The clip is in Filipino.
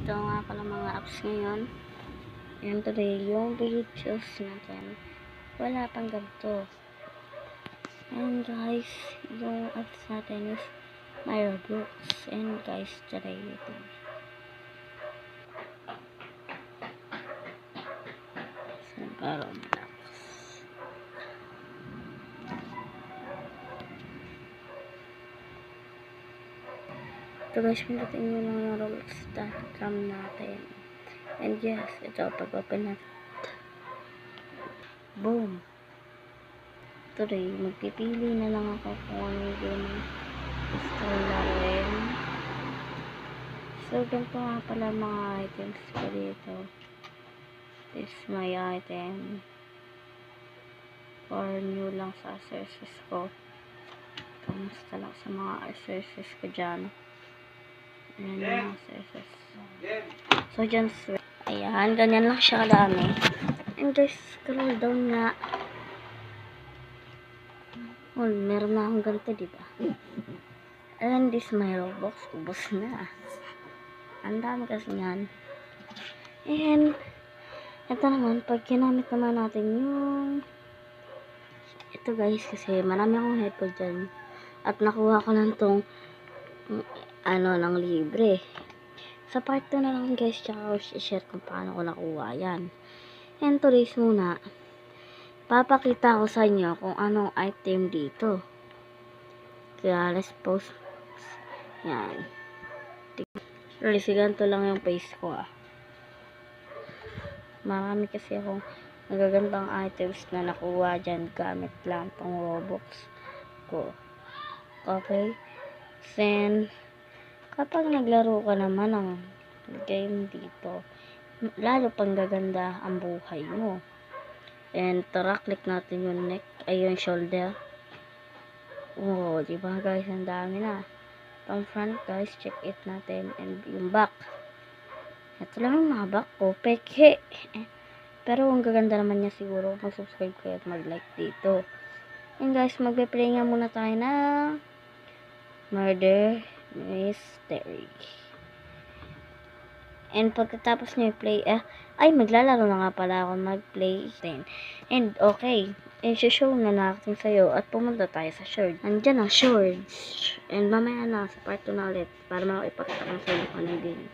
Ito nga pala mga apps ngayon. And today, yung videos natin, wala pang ganito. And guys, yung apps natin is my Roblox. And guys, today ito. So, nagkaroon na lang. Ito guys, pindutin nyo lang yung Roblox.com natin. And yes, ito, pag-open natin. Boom! Today, magpipili na lang ako kung ano yung gusto laruin. So, ganito nga pala mga items ko dito. This is my item. For new lang sa accessories ko. Kamusta lang sa mga accessories ko dyan. Ayan yung mga accessories. So, dyan, ayan, ganyan lang siya kadami. And guys, scroll down nga. Oh, meron na akong ganito, diba? And this my Roblox, ubos na. Ang dami kasi yan. And, ito naman, pag ginamit naman natin yung, ito guys, kasi marami akong headphone dyan. At nakuha ko lang tong, ng libre. Sa part 2 na lang guys, tsaka ko share kung paano ko nakuha yan. And today's muna, papakita ko sa inyo kung anong item dito. Kaya let's post. Yan. Kasi ganito lang yung face ko Marami kasi akong magagandang items na nakuha dyan gamit lang tong Roblox ko. Okay? Then, kapag naglaro ka naman ng game dito, lalo pang gaganda ang buhay mo. And tara, click natin yung neck, ay yung shoulder. Oh, diba guys, ang dami na. Pang front guys, check it natin. And yung back. Ito lang yung mga back ko. Peke. Pero ang gaganda naman niya siguro. Mag-subscribe kayo at mag-like dito. And guys, magpe-play nga muna tayo na Murder Mystery. And pagkatapos nyo i-play, ay maglalaro na nga pala ako mag-play din. And okay, i-show na natin sa'yo at pumunta tayo sa short. Andyan ang shorts. And mamaya na sa part 2 na ulit para makipagpakita ko sa'yo kung ano yung game.